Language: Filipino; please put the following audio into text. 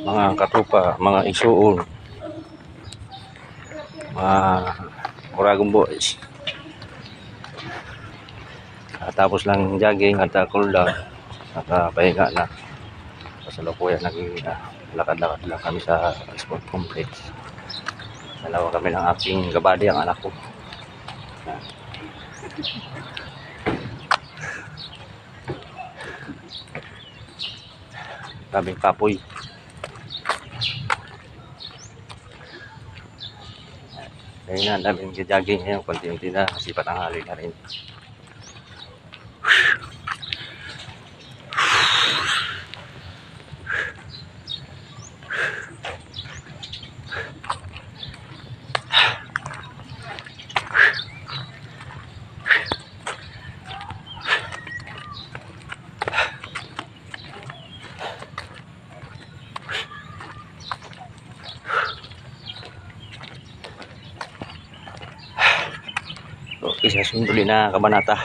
mga katupa, mga isuon, mga Muragong boys. Tapos lang jogging at cool down, nakapahinga na. Kasalukuyan naging lakad-lakad lang kami sa sport complex. Dalawa kami ng aking kabady, ang anak ko. Daming kapoy. Ayun na, daming jogging ngayon. Konti-unti na, sipat ang hali na rin. Isa sunduli na kabanata.